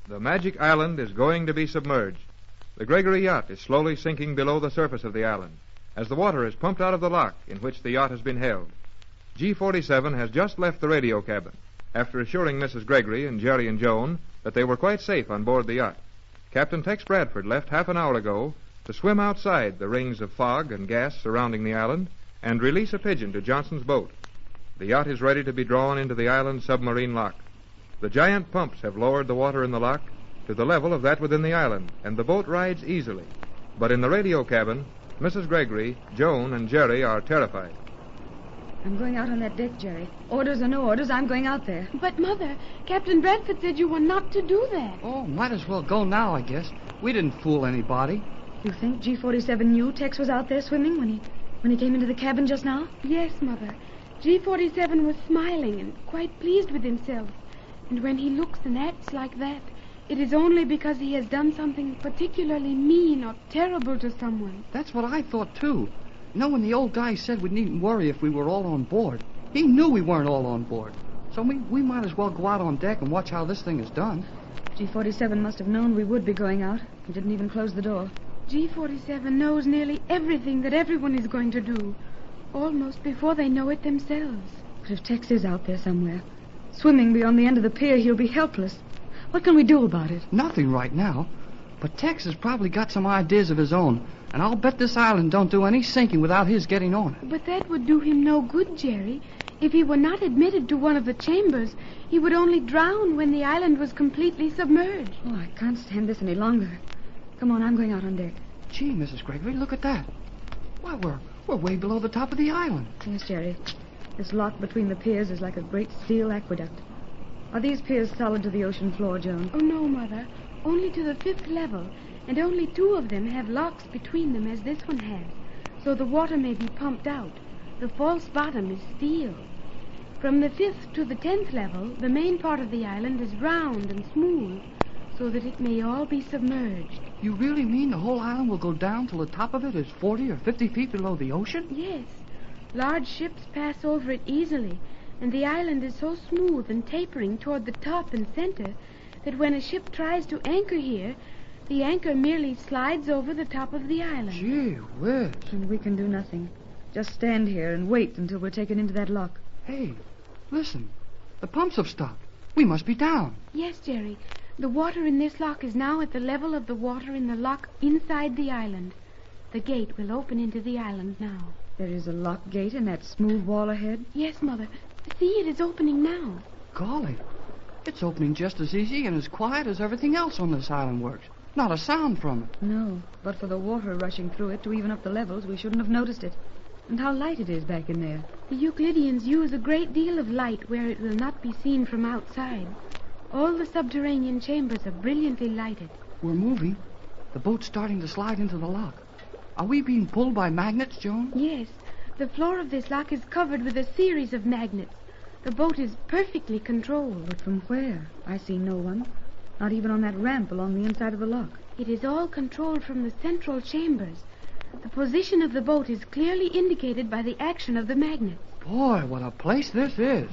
The magic island is going to be submerged. The Gregory yacht is slowly sinking below the surface of the island as the water is pumped out of the lock in which the yacht has been held. G-47 has just left the radio cabin after assuring Mrs. Gregory and Jerry and Joan that they were quite safe on board the yacht. Captain Tex Bradford left half an hour ago to swim outside the rings of fog and gas surrounding the island and release a pigeon to Johnson's boat. The yacht is ready to be drawn into the island's submarine lock. The giant pumps have lowered the water in the lock to the level of that within the island, and the boat rides easily. But in the radio cabin, Mrs. Gregory, Joan, and Jerry are terrified. I'm going out on that deck, Jerry. Orders or no orders, I'm going out there. But, Mother, Captain Bradford said you were not to do that. Oh, might as well go now, I guess. We didn't fool anybody. You think G-47 knew Tex was out there swimming when he came into the cabin just now? Yes, Mother. G-47 was smiling and quite pleased with himself. And when he looks and acts like that, it is only because he has done something particularly mean or terrible to someone. That's what I thought, too. When the old guy said we needn't worry if we were all on board, he knew we weren't all on board. So we might as well go out on deck and watch how this thing is done. G-47 must have known we would be going out. He didn't even close the door. G-47 knows nearly everything that everyone is going to do, almost before they know it themselves. But if Tex is out there somewhere, swimming beyond the end of the pier, he'll be helpless. What can we do about it? Nothing right now. But Tex has probably got some ideas of his own, and I'll bet this island don't do any sinking without his getting on it. But that would do him no good, Jerry. If he were not admitted to one of the chambers, he would only drown when the island was completely submerged. Oh, I can't stand this any longer. Come on, I'm going out on deck. Gee, Mrs. Gregory, look at that. Why, we're way below the top of the island. Yes, Jerry. This lock between the piers is like a great steel aqueduct. Are these piers solid to the ocean floor, Joan? Oh, no, Mother. Only to the 5th level, and only 2 of them have locks between them as this one has, so the water may be pumped out. The false bottom is steel. From the 5th to the 10th level, the main part of the island is round and smooth, so that it may all be submerged. You really mean the whole island will go down till the top of it is 40 or 50 feet below the ocean? Yes. Large ships pass over it easily, and the island is so smooth and tapering toward the top and center that when a ship tries to anchor here, the anchor merely slides over the top of the island. Gee whiz. And we can do nothing. Just stand here and wait until we're taken into that lock. Hey, listen. The pumps have stopped. We must be down. Yes, Jerry. The water in this lock is now at the level of the water in the lock inside the island. The gate will open into the island now. There is a lock gate in that smooth wall ahead? Yes, Mother. See, it is opening now. Golly. It's opening just as easy and as quiet as everything else on this island works. Not a sound from it. No, but for the water rushing through it to even up the levels, we shouldn't have noticed it. And how light it is back in there. The Euclideans use a great deal of light where it will not be seen from outside. All the subterranean chambers are brilliantly lighted. We're moving. The boat's starting to slide into the lock. Are we being pulled by magnets, Joan? Yes. The floor of this lock is covered with a series of magnets. The boat is perfectly controlled. But from where? I see no one. Not even on that ramp along the inside of the lock. It is all controlled from the central chambers. The position of the boat is clearly indicated by the action of the magnets. Boy, what a place this is.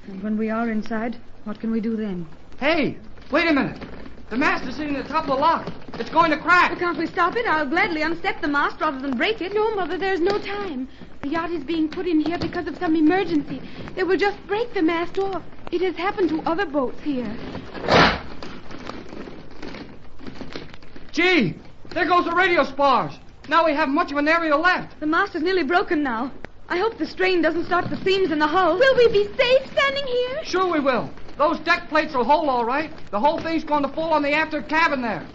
And when we are inside, what can we do then? Hey, wait a minute. The mast is sitting at the top of the lock. It's going to crack. But can't we stop it? I'll gladly unstep the mast rather than break it. No, Mother, there's no time. The yacht is being put in here because of some emergency. They will just break the mast off. It has happened to other boats here. Gee, there goes the radio spars. Now we haven't much of an area left. The mast is nearly broken now. I hope the strain doesn't start the seams in the hull. Will we be safe standing here? Sure we will. Those deck plates will hold all right. The whole thing's going to fall on the after cabin there.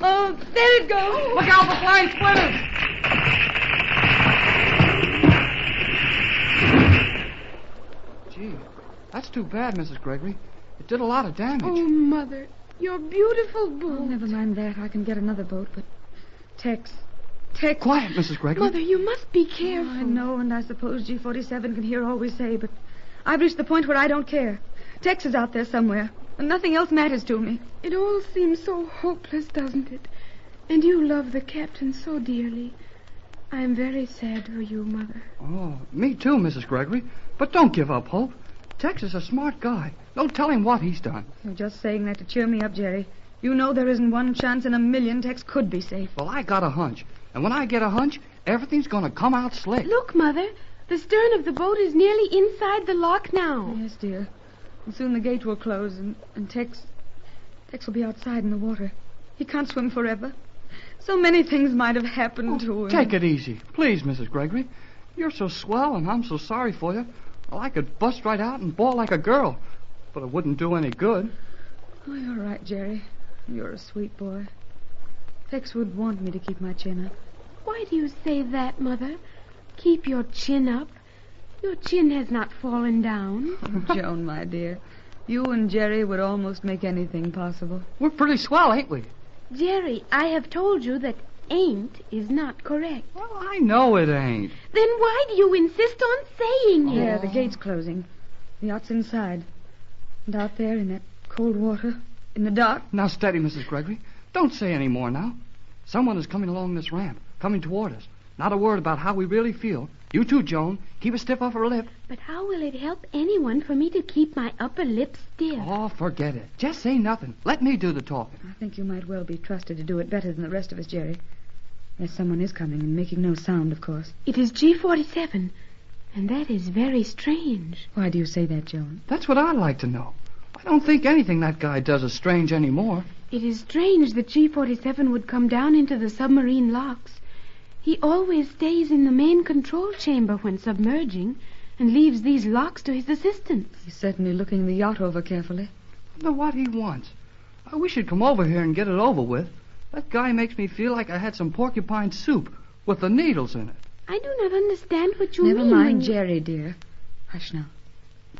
Oh, there it goes. Look out for flying splinters. Gee, that's too bad, Mrs. Gregory. It did a lot of damage. Oh, Mother, your beautiful boat. Oh, never mind that. I can get another boat, but Tex. Quiet, Mrs. Gregory. Mother, you must be careful. Oh, I know, and I suppose G-47 can hear all we say, but I've reached the point where I don't care. Tex is out there somewhere, and nothing else matters to me. It all seems so hopeless, doesn't it? And you love the captain so dearly. I'm very sad for you, Mother. Oh, me too, Mrs. Gregory. But don't give up hope. Tex is a smart guy. No telling what he's done. You're just saying that to cheer me up, Jerry. You know there isn't one chance in a million Tex could be safe. Well, I got a hunch. And when I get a hunch, everything's going to come out slick. Look, Mother. The stern of the boat is nearly inside the lock now. Yes, dear. And soon the gate will close, and Tex will be outside in the water. He can't swim forever. So many things might have happened to him. Take it easy. Please, Mrs. Gregory. You're so swell, and I'm so sorry for you. Well, I could bust right out and bawl like a girl, but it wouldn't do any good. Oh, you're right, Jerry. You're a sweet boy. Tex would want me to keep my chin up. Why do you say that, Mother? Keep your chin up. Your chin has not fallen down. Oh, Joan, my dear, you and Jerry would almost make anything possible. We're pretty swell, ain't we? Jerry, I have told you that ain't is not correct. Well, I know it ain't. Then why do you insist on saying it? Yeah, the gate's closing. The yacht's inside. And out there in that cold water, in the dark. Now, steady, Mrs. Gregory. Don't say any more now. Someone is coming along this ramp, coming toward us. Not a word about how we really feel. You too, Joan. Keep a stiff upper lip. But how will it help anyone for me to keep my upper lip stiff? Oh, forget it. Just say nothing. Let me do the talking. I think you might well be trusted to do it better than the rest of us, Jerry. Yes, someone is coming and making no sound, of course. It is G47, and that is very strange. Why do you say that, Joan? That's what I'd like to know. I don't think anything that guy does is strange anymore. It is strange that G47 would come down into the submarine locks. He always stays in the main control chamber when submerging and leaves these locks to his assistants. He's certainly looking the yacht over carefully. I wonder what he wants. We should come over here and get it over with. That guy makes me feel like I had some porcupine soup with the needles in it. I do not understand what you mean. Never mind, Jerry, dear. Hush now.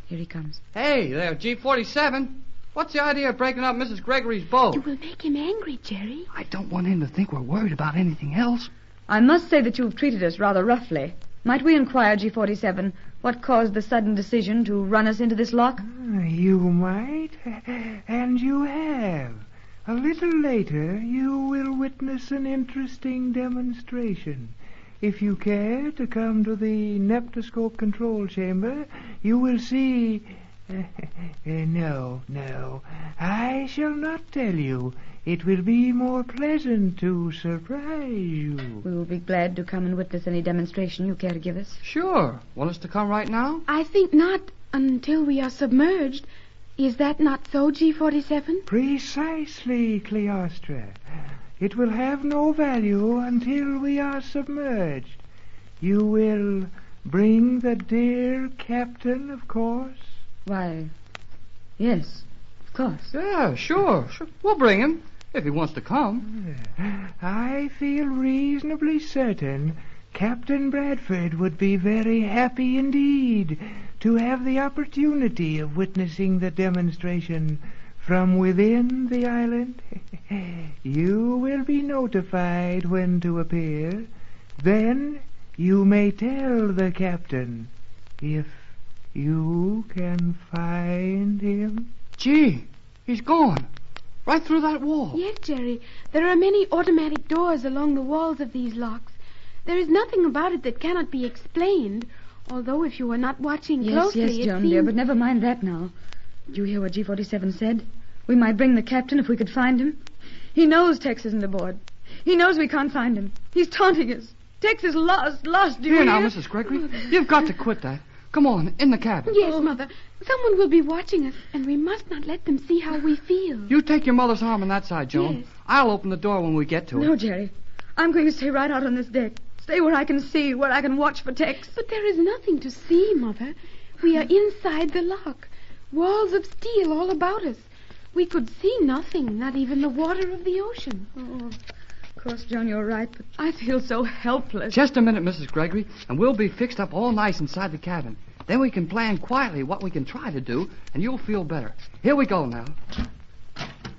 Here he comes. Hey there, G47. What's the idea of breaking up Mrs. Gregory's boat? You will make him angry, Jerry. I don't want him to think we're worried about anything else. I must say that you've treated us rather roughly. Might we inquire, G47, what caused the sudden decision to run us into this lock? You might, and you have. A little later, you will witness an interesting demonstration. If you care to come to the neptoscope control chamber, you will see... No, I shall not tell you. It will be more pleasant to surprise you. We will be glad to come and witness any demonstration you care to give us. Sure. Want us to come right now? I think not until we are submerged. Is that not so, G47? Precisely, Cleostra. It will have no value until we are submerged. You will bring the dear captain, of course? Why, yes, of course. Yeah, sure. We'll bring him, if he wants to come. I feel reasonably certain Captain Bradford would be very happy indeed to have the opportunity of witnessing the demonstration from within the island. You will be notified when to appear. Then you may tell the captain if you can find him. Gee, he's gone. Right through that wall. Yes, Jerry. There are many automatic doors along the walls of these locks. There is nothing about it that cannot be explained, although if you are not watching closely, Yes, it Joan, seems... dear, but never mind that now. Did you hear what G47 said? We might bring the captain if we could find him. He knows Tex isn't aboard. He knows we can't find him. He's taunting us. Tex is lost. Do you Here hear? now, Mrs. Gregory. You've got to quit that. Come on, in the cabin. Yes, Mother. Someone will be watching us, and we must not let them see how we feel. You take your mother's arm on that side, Joan. Yes. I'll open the door when we get to it. No, Jerry. I'm going to stay right out on this deck. Stay where I can see, where I can watch for Tex. But there is nothing to see, Mother. We are inside the lock. Walls of steel all about us. We could see nothing, not even the water of the ocean. Oh, of course, Joan, you're right, but I feel so helpless. Just a minute, Mrs. Gregory, and we'll be fixed up all nice inside the cabin. Then we can plan quietly what we can try to do, and you'll feel better. Here we go now.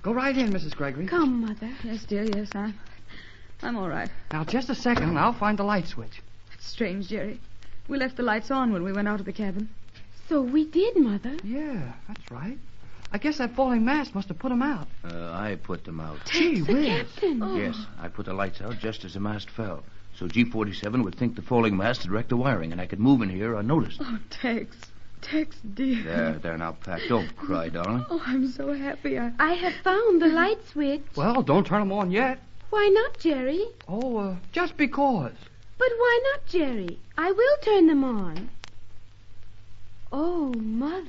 Go right in, Mrs. Gregory. Come, Mother. Yes, dear, yes, I'm all right. Now, just a second, and I'll find the light switch. That's strange, Jerry. We left the lights on when we went out of the cabin. So we did, Mother. Yeah, that's right. I guess that falling mast must have put them out. I put them out. Gee The whiz. captain. Oh. Yes, I put the lights out just as the mast fell. So G47 would think the falling mast had wrecked the wiring, and I could move in here unnoticed. Oh, Tex. Tex, dear. There, now, Pat. Don't cry, darling. Oh, I'm so happy. I have found the light switch. Well, don't turn them on yet. Why not, Jerry? Oh, just because. But why not, Jerry? I will turn them on. Oh, Mother.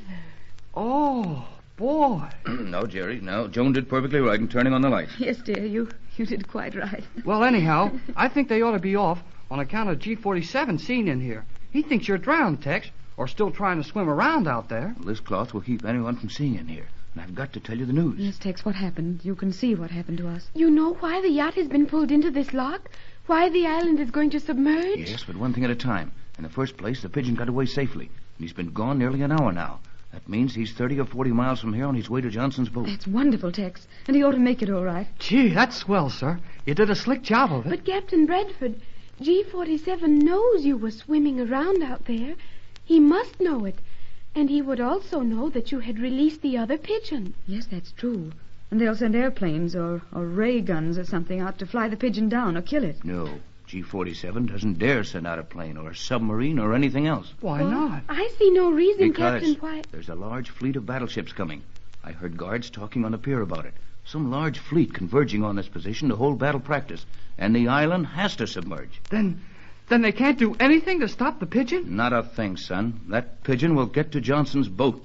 Oh, boy. No, Jerry, no. Joan did perfectly right in turning on the lights. Yes, dear, you did quite right. Well, anyhow, I think they ought to be off on account of G47 seen in here. He thinks you're drowned, Tex, or still trying to swim around out there. Well, this cloth will keep anyone from seeing in here. And I've got to tell you the news. Yes, Tex, what happened? You can see what happened to us. You know why the yacht has been pulled into this lock? Why the island is going to submerge? Yes, but one thing at a time. In the first place, the pigeon got away safely. And he's been gone nearly an hour now. That means he's 30 or 40 miles from here on his way to Johnson's boat. That's wonderful, Tex. And he ought to make it all right. Gee, that's swell, sir. You did a slick job of it. But Captain Bradford, G47 knows you were swimming around out there. He must know it. And he would also know that you had released the other pigeon. Yes, that's true. And they'll send airplanes or ray guns or something out to fly the pigeon down or kill it. No, G47 doesn't dare send out a plane or a submarine or anything else. Why not? I see no reason, Because Captain, why... there's a large fleet of battleships coming. I heard guards talking on the pier about it. Some large fleet converging on this position to hold battle practice. And the island has to submerge. Then they can't do anything to stop the pigeon? Not a thing, son. That pigeon will get to Johnson's boat.